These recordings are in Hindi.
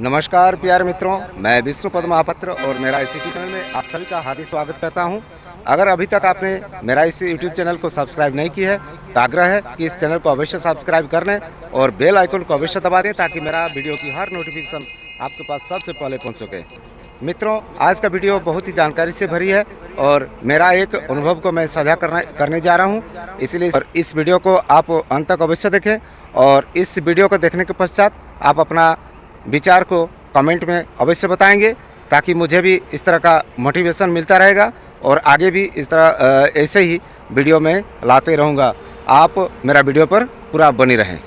नमस्कार प्यारे मित्रों, मैं विष्णुपद महापात्र और मेरा इस यूट्यूब चैनल में आप सभी का हार्दिक स्वागत करता हूं। अगर अभी तक आपने मेरा इस यूट्यूब चैनल को सब्सक्राइब नहीं किया है तो आग्रह है कि इस चैनल को अवश्य सब्सक्राइब कर लें और बेल आइकन को अवश्य दबा दें ताकि मेरा वीडियो की हर नोटिफिकेशन आपके पास सबसे पहले पहुँच सके। मित्रों, आज का वीडियो बहुत ही जानकारी से भरी है और मेरा एक अनुभव को मैं साझा करने जा रहा हूँ, इसलिए इस वीडियो को आप अंत तक अवश्य देखें और इस वीडियो को देखने के पश्चात आप अपना विचार को कमेंट में अवश्य बताएंगे ताकि मुझे भी इस तरह का मोटिवेशन मिलता रहेगा और आगे भी इस तरह ऐसे ही वीडियो में लाते रहूँगा। आप मेरा वीडियो पर पूरा बने रहें।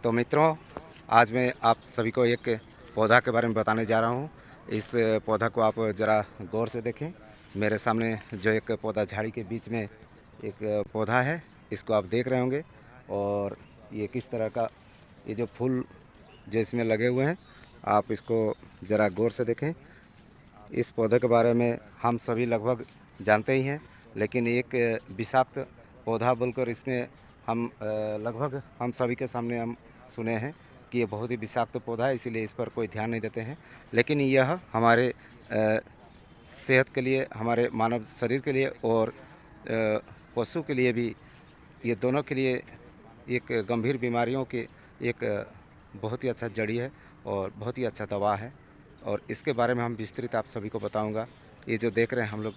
तो मित्रों, आज मैं आप सभी को एक पौधा के बारे में बताने जा रहा हूँ। इस पौधा को आप ज़रा गौर से देखें। मेरे सामने जो एक पौधा झाड़ी के बीच में एक पौधा है, इसको आप देख रहे होंगे और ये किस तरह का, ये जो फूल जो इसमें लगे हुए हैं, आप इसको ज़रा गौर से देखें। इस पौधे के बारे में हम सभी लगभग जानते ही हैं, लेकिन एक विषाक्त पौधा बोलकर इसमें हम लगभग हम सभी के सामने हम सुने हैं कि ये बहुत ही विषाक्त पौधा है, इसीलिए इस पर कोई ध्यान नहीं देते हैं। लेकिन यह हमारे सेहत के लिए, हमारे मानव शरीर के लिए और पशु के लिए भी, ये दोनों के लिए एक गंभीर बीमारियों के एक बहुत ही अच्छा जड़ी है और बहुत ही अच्छा दवा है और इसके बारे में हम विस्तृत आप सभी को बताऊंगा। ये जो देख रहे हैं हम लोग,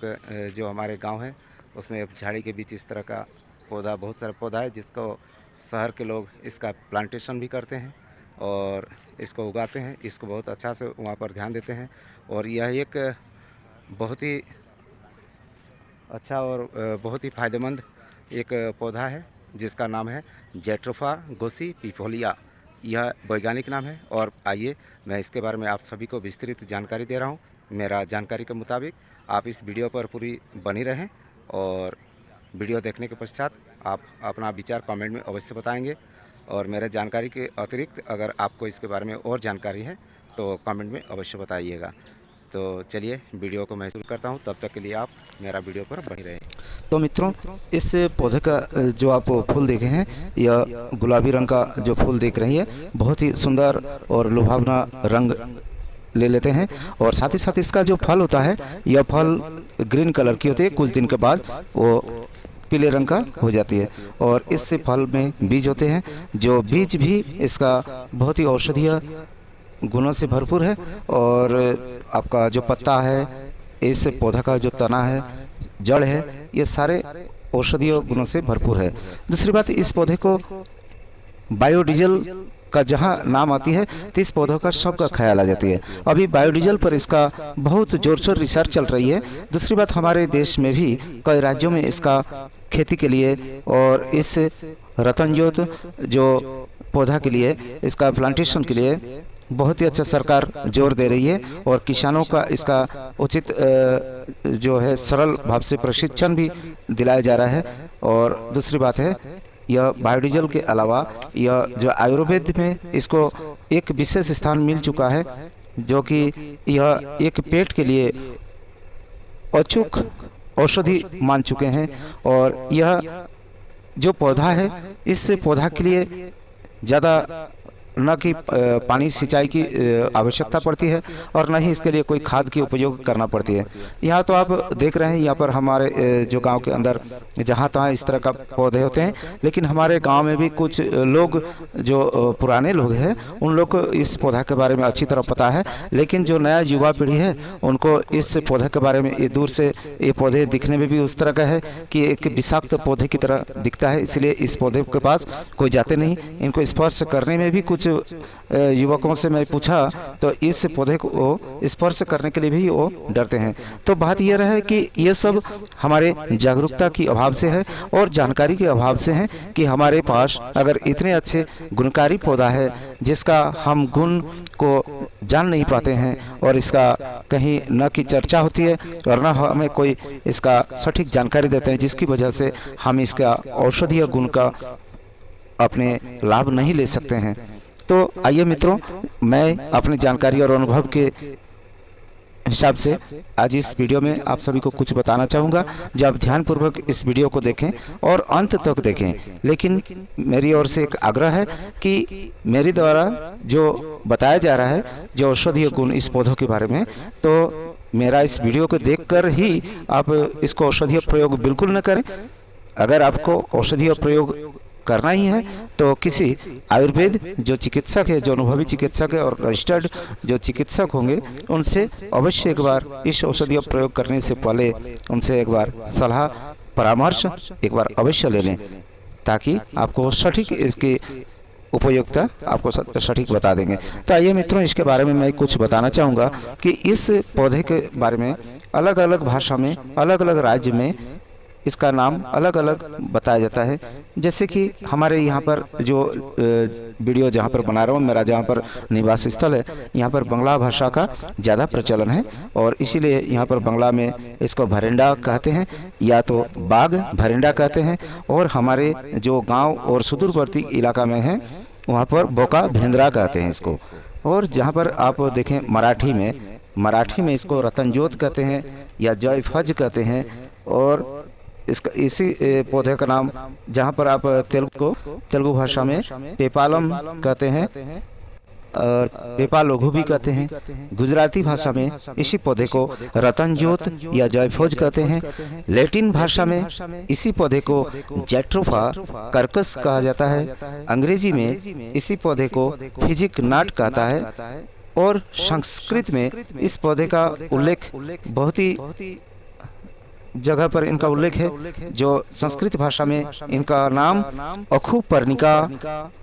जो हमारे गांव है उसमें झाड़ी के बीच इस तरह का पौधा, बहुत सारा पौधा है जिसको शहर के लोग इसका प्लांटेशन भी करते हैं और इसको उगाते हैं, इसको बहुत अच्छा से वहाँ पर ध्यान देते हैं। और यह एक बहुत ही अच्छा और बहुत ही फ़ायदेमंद एक पौधा है जिसका नाम है जैट्रोफा गोसिपिफोलिया। यह वैज्ञानिक नाम है और आइए मैं इसके बारे में आप सभी को विस्तृत जानकारी दे रहा हूँ। मेरा जानकारी के मुताबिक आप इस वीडियो पर पूरी बनी रहें और वीडियो देखने के पश्चात आप अपना विचार कमेंट में अवश्य बताएंगे और मेरे जानकारी के अतिरिक्त अगर आपको इसके बारे में और जानकारी है तो कमेंट में अवश्य बताइएगा। तो चलिए वीडियो को मैं शुरू करता हूं, तब तक के लिए आप मेरा वीडियो पर बने रहें। तो मित्रों, इस पौधे का जो आप फूल देखे हैं, यह गुलाबी रंग का जो फूल देख रही है, बहुत ही सुंदर और लुभावना रंग ले लेते हैं और साथ ही साथ इसका जो फल होता है, यह फल ग्रीन कलर की होती है। कुछ दिन के बाद वो पीले रंग का हो जाती है और इस फल में बीज होते हैं, जो बीज भी इसका बहुत ही औषधीय गुणों से भरपूर है। और आपका जो पत्ता है, इस पौधा का जो तना है, जड़ है, ये सारे औषधीय गुणों से भरपूर है। दूसरी बात, इस पौधे को बायोडीजल का जहाँ नाम आती है तो इस पौधों का सबका ख्याल आ जाती है। अभी बायोडीजल पर इसका बहुत जोर शोर रिसर्च चल रही है। दूसरी बात, हमारे देश में भी कई राज्यों में इसका खेती के लिए और इस रतनजोत जो पौधा के लिए, इसका प्लांटेशन के लिए बहुत ही अच्छा सरकार जोर दे रही है और किसानों का इसका उचित जो है सरल भाव से प्रशिक्षण भी दिलाया जा रहा है। और दूसरी बात है, यह बायोडीजल के अलावा यह जो आयुर्वेद में इसको एक विशेष स्थान मिल चुका है, जो कि यह एक पेट के लिए अचूक औषधि मान चुके हैं। और यह जो पौधा है, इस पौधा के लिए ज़्यादा न कि पानी सिंचाई की आवश्यकता पड़ती है और न ही इसके लिए कोई खाद की उपयोग करना पड़ती है। यहाँ तो आप देख रहे हैं, यहाँ पर हमारे जो गांव के अंदर जहाँ तहाँ इस तरह का पौधे होते हैं, लेकिन हमारे गांव में भी कुछ लोग जो पुराने लोग हैं, उन लोग को इस पौधा के बारे में अच्छी तरह पता है, लेकिन जो नया युवा पीढ़ी है उनको इस पौधे के बारे में, ये दूर से ये पौधे दिखने में भी उस तरह का है कि एक विषाक्त पौधे की तरह दिखता है, इसलिए इस पौधे के पास कोई जाते नहीं। इनको स्पर्श करने में भी कुछ युवकों से मैं पूछा तो इस पौधे को स्पर्श करने के लिए भी वो डरते हैं। तो बात यह है कि ये सब हमारे जागरूकता की अभाव से है और जानकारी के अभाव से है कि हमारे पास अगर इतने अच्छे गुणकारी पौधा है जिसका हम गुण को जान नहीं पाते हैं और इसका कहीं न की चर्चा होती है और न हमें कोई इसका सटीक जानकारी देते हैं, जिसकी वजह से हम इसका औषधीय गुण का अपने लाभ नहीं ले सकते हैं। तो आइए मित्रों, मैं अपनी जानकारी और अनुभव के हिसाब से आज इस वीडियो में आप सभी को कुछ बताना चाहूँगा, जो आप ध्यानपूर्वक इस वीडियो को देखें और अंत तक देखें। लेकिन मेरी ओर से एक आग्रह है कि मेरे द्वारा जो बताया जा रहा है जो औषधीय गुण इस पौधों के बारे में, तो मेरा इस वीडियो को देखकर ही आप इसको औषधीय प्रयोग बिल्कुल न करें। अगर आपको औषधीय प्रयोग करना ही है तो किसी आयुर्वेद जो चिकित्सक है, जो अनुभवी चिकित्सक है और रजिस्टर्ड जो चिकित्सक होंगे, उनसे अवश्य एक बार इस औषधीय प्रयोग करने से पहले उनसे एक बार सलाह परामर्श एक बार अवश्य ले लें, ताकि आपको सटीक इसकी उपयोगिता आपको सटीक बता देंगे। तो आइए मित्रों, इसके बारे में मैं कुछ बताना चाहूँगा कि इस पौधे के बारे में अलग अलग भाषा में, अलग अलग राज्य में इसका नाम अलग अलग बताया जाता है। जैसे कि हमारे यहाँ पर जो वीडियो जहाँ पर बना रहा हूँ, मेरा जहाँ पर निवास स्थल है, यहाँ पर बंगला भाषा का ज़्यादा प्रचलन है और इसीलिए यहाँ पर बंगला में इसको भरिंडा कहते हैं या तो बाग भरिंडा कहते हैं, और हमारे जो गांव और सुदूरवर्ती इलाका में है वहाँ पर बोका भेंद्रा कहते हैं इसको। और जहाँ पर आप देखें मराठी में इसको रतनजोत कहते हैं या जयफज कहते हैं। और इसका इसी पौधे का नाम जहाँ पर आप तेलुगु भाषा में पेपालम कहते हैं और पेपालोगु भी कहते हैं। गुजराती भाषा में इसी पौधे को रतनजोत या जयफोज कहते हैं। लैटिन भाषा में इसी पौधे को जैट्रोफा कर्कस कहा जाता है। अंग्रेजी में इसी पौधे को फिजिक नाट कहता है। और संस्कृत में इस पौधे का उल्लेख बहुत ही जगह पर इनका उल्लेख है, जो संस्कृत भाषा में इनका नाम अखुपर्णिका,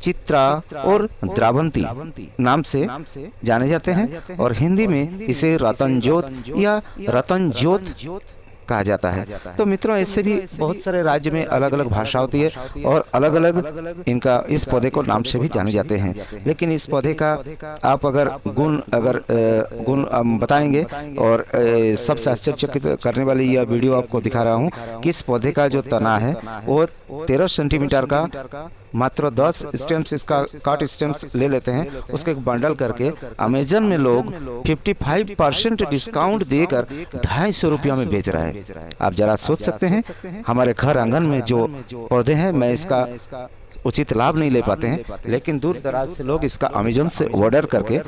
चित्रा और द्रावंती नाम से जाने जाते हैं। और हिंदी में इसे रतनजोत या रतनजोत कहा जाता है। तो मित्रों, इससे भी बहुत सारे राज्य में अलग अलग भाषा होती है और अलग अलग इनका इस पौधे को नाम से भी जाने जाते हैं। लेकिन इस पौधे का आप अगर गुण बताएंगे, और सबसे आश्चर्यचकित करने वाली यह वीडियो आपको दिखा रहा हूँ कि इस पौधे का जो तना है वो 13 सेंटीमीटर का मात्र 10 स्टेम्स इसका काट स्टेम्स ले लेते हैं। उसके एक बंडल करके अमेजन में लोग 55% डिस्काउंट देकर 250 रुपया में बेच रहा है। आप जरा सोच सकते हैं, हमारे घर आंगन में जो पौधे हैं, मैं इसका उचित लाभ नहीं ले पाते हैं, लेकिन दूर दराज से लोग इसका अमेजन से ऑर्डर करके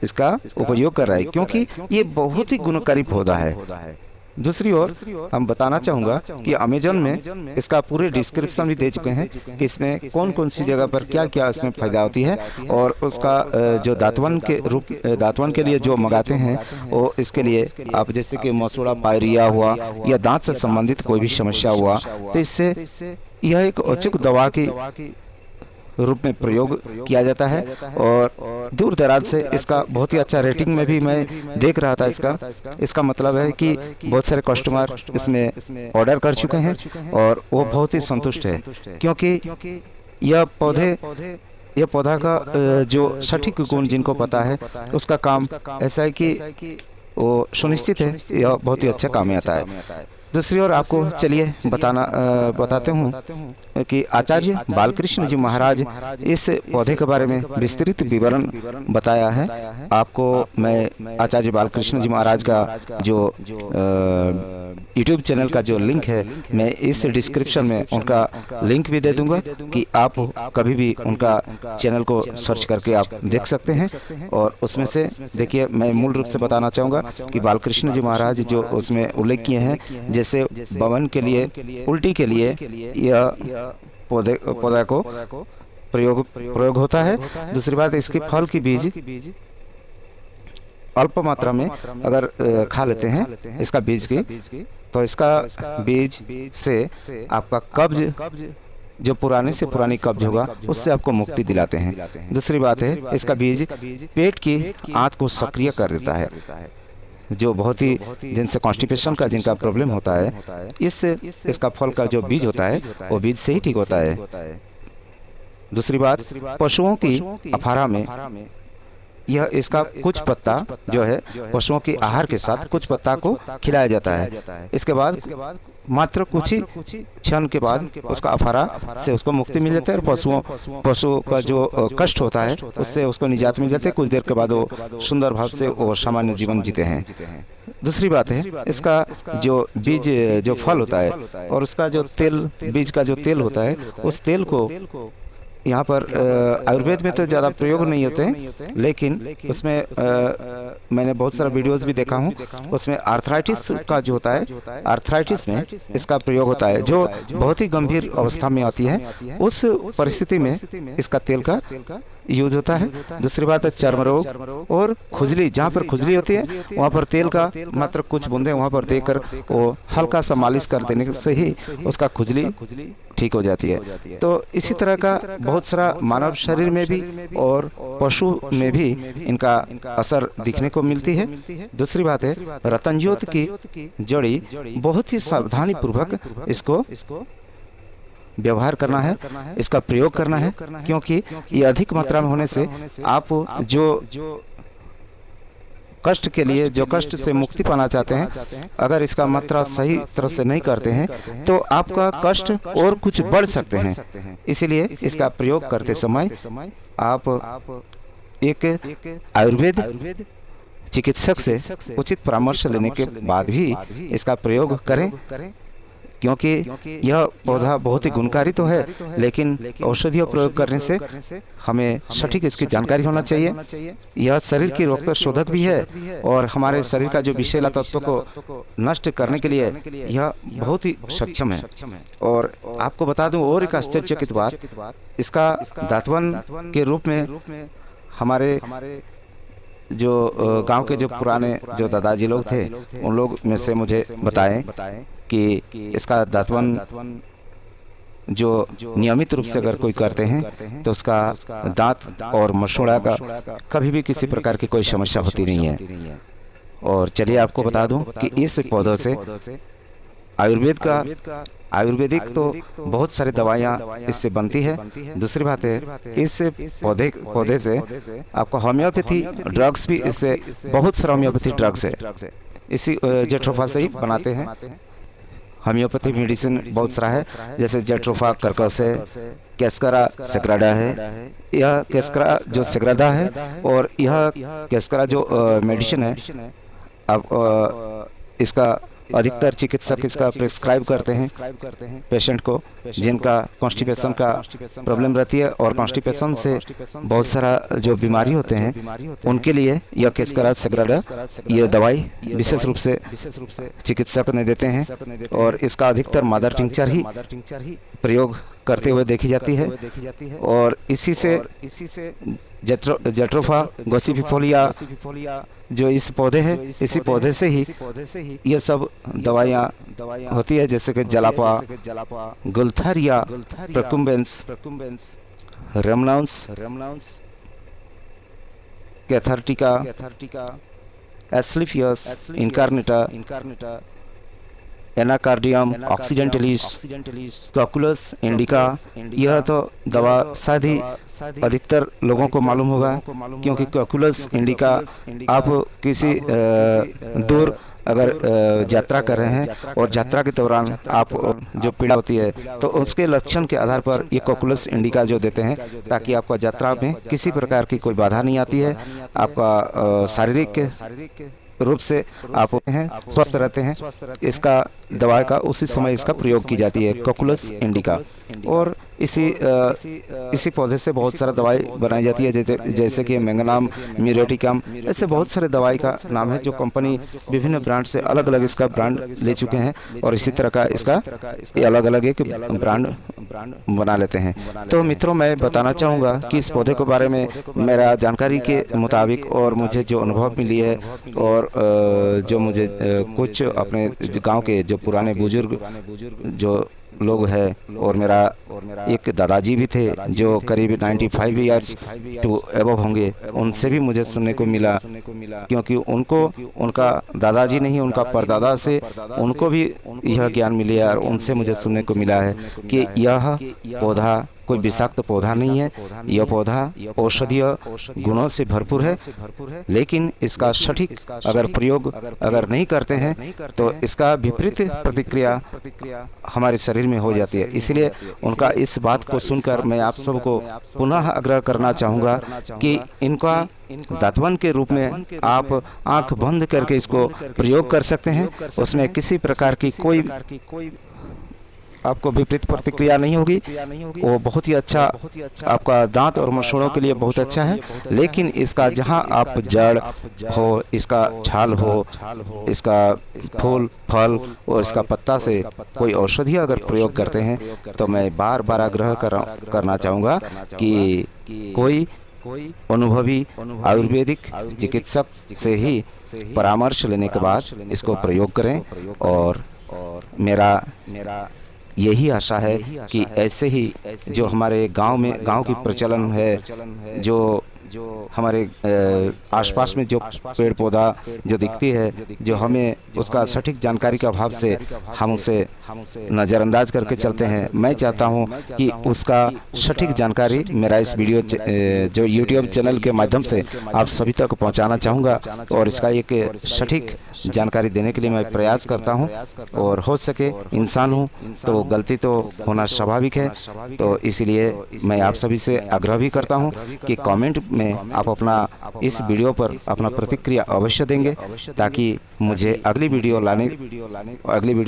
इसका उपयोग कर रहे हैं, क्योंकि ये बहुत ही गुणकारी पौधा है। दूसरी ओर हम बताना चाहूँगा कि अमेजन में इसका पूरे डिस्क्रिप्शन भी दे चुके हैं कि इसमें कौन कौन सी जगह पर क्या क्या इसमें फायदा होती है। और उसका जो दांतवन के लिए जो मंगाते हैं, वो इसके लिए आप जैसे कि मसूड़ा पायरिया हुआ या दांत से संबंधित कोई भी समस्या हुआ, तो इससे यह एक अचूक दवा की रूप में प्रयोग किया जाता है। और दूर दराज से इसका बहुत ही अच्छा रेटिंग में भी मैं देख रहा था। इसका मतलब है कि बहुत सारे कस्टमर इसमें ऑर्डर कर चुके हैं और वो बहुत ही संतुष्ट है, क्योंकि यह पौधा का जो सटीक गुण जिनको पता है, उसका काम ऐसा है कि वो सुनिश्चित है यह बहुत ही अच्छा काम में आता है। दूसरी ओर आपको चलिए बताते हूँ कि आचार्य बालकृष्ण जी महाराज इस पौधे के बारे में विस्तृत विवरण बताया है। आपको मैं आचार्य बालकृष्ण जी महाराज का जो यूट्यूब चैनल का जो लिंक है, मैं इस डिस्क्रिप्शन में उनका लिंक भी दे दूंगा कि आप कभी भी उनका चैनल को सर्च करके आप देख सकते हैं। और उसमें से देखिए, मैं मूल रूप से बताना चाहूँगा कि बालकृष्ण जी महाराज जो उसमें उल्लेख किए हैं, जैसे बवन के लिए, उल्टी के लिए यह पौधा को प्रयोग होता है। दूसरी बात, इसके फल की बीज अल्प मात्रा में अगर खा लेते हैं इसका बीज की, तो इसका बीज से आपका कब्ज जो पुराने से पुरानी कब्ज होगा उससे आपको मुक्ति दिलाते हैं। दूसरी बात है, इसका बीज पेट की आंत को सक्रिय कर देता है। जो बहुत ही दिन से कॉन्स्टिपेशन का जिनका प्रॉब्लम होता है, इसका फल का जो बीज होता है वो बीज से ही ठीक होता है। दूसरी बात, पशुओं की अफारा में यह इसका कुछ पत्ता जो है पशुओं के आहार के साथ कुछ पत्ता को खिलाया जाता है। इसके बाद मात्र कुछ ही क्षण के बाद उसका अफारा से उसको मुक्ति मिल जाती है और पशु का जो कष्ट होता है उससे उसको निजात मिल जाती है। कुछ देर के बाद वो सुंदर भाव से वो सामान्य जीवन जीते हैं। दूसरी बात है इसका जो बीज जो फल होता है और उसका जो तेल, बीज का जो तेल होता है, उस तेल को यहाँ पर आयुर्वेद में तो ज़्यादा प्रयोग नहीं होते हैं, लेकिन उसमें मैंने बहुत सारा वीडियोस भी देखा हूँ, उसमें आर्थराइटिस का जो होता है, आर्थराइटिस में इसका प्रयोग होता है जो बहुत ही गंभीर अवस्था में आती है। उस परिस्थिति में इसका तेल का यूज होता है। दूसरी बात है चर्म रोग और खुजली, जहाँ पर खुजली होती है वहाँ पर तेल का मात्र कुछ बूंदे वहाँ पर देकर वो हल्का सा मालिश कर देने से ही उसका खुजली ठीक हो जाती है। तो इसी तरह का बहुत सारा मानव शरीर में भी और पशु में भी इनका असर दिखने को मिलती है। दूसरी बात है रतनजोत की जड़ी बहुत ही सावधानी पूर्वक इसको व्यवहार करना है, इसका प्रयोग करना है, क्योंकि ये अधिक मात्रा में होने से आप जो कष्ट के लिए, जो कष्ट से मुक्ति पाना चाहते हैं, अगर इसका मात्रा सही तरह से नहीं करते हैं तो आपका कष्ट और कुछ बढ़ सकते हैं। इसीलिए इसका प्रयोग करते समय आप एक आयुर्वेद चिकित्सक से उचित परामर्श लेने के बाद भी इसका प्रयोग करें, क्योंकि यह पौधा बहुत ही गुणकारी तो है, लेकिन औषधीय प्रयोग करने से हमें सटीक इसकी जानकारी होना चाहिए। यह शरीर की रोग शोधक भी है और हमारे शरीर का जो विषैला तत्व को नष्ट करने के लिए यह बहुत ही सक्षम है। और आपको बता दूं और एक आश्चर्यचकित बात, इसका दातवन के रूप में हमारे जो गांव के जो पुराने जो दादाजी लोग थे, उन लोग में से मुझे बताएं कि इसका दातवन जो नियमित रूप से अगर कोई करते हैं तो उसका दांत और मसूड़ा का कभी भी किसी प्रकार की कोई समस्या होती नहीं है। और चलिए आपको बता दूं कि इस पौधों से आयुर्वेदिक तो बहुत सारी दवाइयाँ इससे बनती है। दूसरी बात है इस पौधे से आपको होम्योपैथी ड्रग्स भी, इससे बहुत सारा होम्योपैथी ड्रग्स है, इसी जेट्रोफा से ही बनाते हैं। होम्योपैथी मेडिसिन बहुत सारा है, जैसे जेट्रोफा कर्कस है, कैस्करा सेग्राडा है, यह कैस्करा जो सेग्राडा है और यह कैस्करा जो मेडिसिन है, अब इसका अधिकतर चिकित्सक इसका प्रिस्क्राइब करते हैं पेशेंट को जिनका कॉन्स्टिपेशन का प्रॉब्लम रहती है, और कॉन्स्टिपेशन से बहुत सारा जो बीमारी होते हैं उनके लिए यह कैस्करा सेग्राडा ये दवाई विशेष रूप से चिकित्सक ने देते हैं। और इसका अधिकतर मदर टिंचर ही प्रयोग करते हुए देखी जाती है। और इसी से जेट्रोफा गोसिपिफोलिया जो इस पौधे है, इसी पौधे से ही ये सब दवाइयाँ होती है, जैसे कि जलापा, गुल्थारिया, प्रकुम्बेंस, रेमनाउंस, कैथार्टिका, एस्लिफियस इनकार्नेटा, एनाकार्डियम ऑक्सीडेंटलिस, कॉकुलस इंडिका, यह तो दवा शायद ही अधिकतर लोगों को मालूम होगा, क्योंकि कॉकुलस इंडिका आप किसी दूर अगर यात्रा कर रहे हैं और यात्रा के दौरान आप जो पीड़ा होती है तो उसके लक्षण के आधार पर ये कॉकुलस इंडिका जो देते हैं, ताकि आपका यात्रा में किसी प्रकार की कोई बाधा नहीं आती है, आपका शारीरिक रूप से आप हैं स्वस्थ रहते हैं। इसका दवा का उसी समय इसका प्रयोग की जाती है, कॉकुलस इंडिका। और इसी पौधे से बहुत सारा दवाई बनाई जाती है, जैसे कि मैंगनाम, म्यूरेटिकम, ऐसे बहुत सारे दवाई का नाम है जो कंपनी विभिन्न ब्रांड से अलग अलग इसका ब्रांड ले चुके हैं, और इसी तरह का इसका अलग अलग एक ब्रांड बना लेते हैं। तो मित्रों, मैं बताना चाहूँगा कि इस पौधे के बारे में मेरा जानकारी के मुताबिक और मुझे जो अनुभव मिली है, और जो मुझे कुछ अपने गांव के जो पुराने बुजुर्ग जो लोग हैं, और मेरा एक दादाजी भी थे जो करीब 95 ईयर्स टू एबव होंगे, उनसे भी मुझे सुनने को मिला, क्योंकि उनका दादाजी नहीं, उनका परदादा से उनको भी यह ज्ञान मिला, और उनसे मुझे सुनने को मिला है कि यह पौधा कोई विषाक्त पौधा नहीं है। यह पौधा औषधीय गुणों से भरपूर है, लेकिन इसका सटीक अगर प्रयोग अगर नहीं करते हैं तो इसका विपरीत प्रतिक्रिया हमारे शरीर में हो जाती है। इसलिए उनका इस बात को सुनकर मैं आप सबको पुनः आग्रह करना चाहूँगा कि इनका दातवन के रूप में आप आंख बंद करके इसको प्रयोग कर सकते हैं। उसमें किसी प्रकार की कोई आपको विपरीत प्रतिक्रिया नहीं होगी। वो बहुत ही अच्छा आपका दांत और मसूड़ों के लिए बहुत अच्छा है। लेकिन इसका जहां आप जड़ हो, इसका छाल हो, इसका फूल फल और इसका पत्ता से कोई औषधि अगर प्रयोग करते हैं तो मैं बार बार आग्रह करना चाहूँगा कि कोई अनुभवी आयुर्वेदिक चिकित्सक से ही परामर्श लेने के बाद इसको प्रयोग करें। और मेरा यही आशा है कि ऐसे ही जो हमारे गांव की प्रचलन है, जो हमारे आसपास में जो पेड़ पौधा जो दिखती है, जो हमें उसका सटीक जानकारी के अभाव से हम उसे नज़रअंदाज करके चलते हैं, मैं चाहता हूं कि उसका सटीक जानकारी मेरा इस वीडियो जो यूट्यूब चैनल के माध्यम से आप सभी तक पहुंचाना चाहूँगा। और इसका एक सटीक जानकारी देने के लिए मैं प्रयास करता हूं। और हो सके, इंसान हूं तो गलती तो होना स्वाभाविक है, तो इसलिए मैं आप सभी से आग्रह भी करता हूं कि कमेंट में आप अपना इस वीडियो पर अपना प्रतिक्रिया अवश्य देंगे, ताकि मुझे अगली वीडियो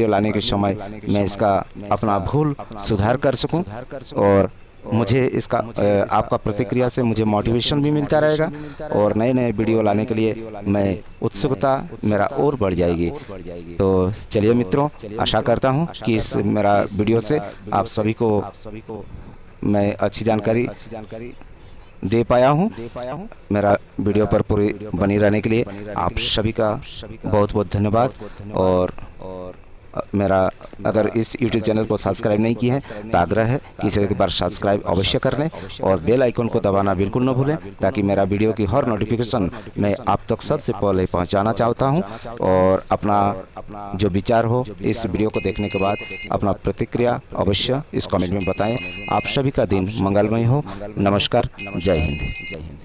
लाने के समय मैं इसका अपना भूल सुधार कर सकूं। और मुझे इसका आपका प्रतिक्रिया से मुझे मोटिवेशन भी मिलता रहेगा और नए नए वीडियो लाने के लिए मैं उत्सुकता मेरा और बढ़ जाएगी। तो चलिए मित्रों, आशा करता हूं कि इस मेरा वीडियो से आप सभी को मैं अच्छी जानकारी दे पाया हूं। मेरा वीडियो पर पूरी बनी रहने के लिए आप सभी का बहुत बहुत धन्यवाद। और मेरा अगर इस YouTube चैनल को सब्सक्राइब नहीं किए हैं तो आग्रह है कि इसे एक बार सब्सक्राइब अवश्य कर लें और बेल आइकन को दबाना बिल्कुल न भूलें, ताकि मेरा वीडियो की हर नोटिफिकेशन मैं आप तक सबसे पहले पहुंचाना चाहता हूं। और अपना जो विचार हो इस वीडियो को देखने के बाद अपना प्रतिक्रिया अवश्य इस कमेंट में बताएं। आप सभी का दिन मंगलमय हो। नमस्कार, जय हिंद।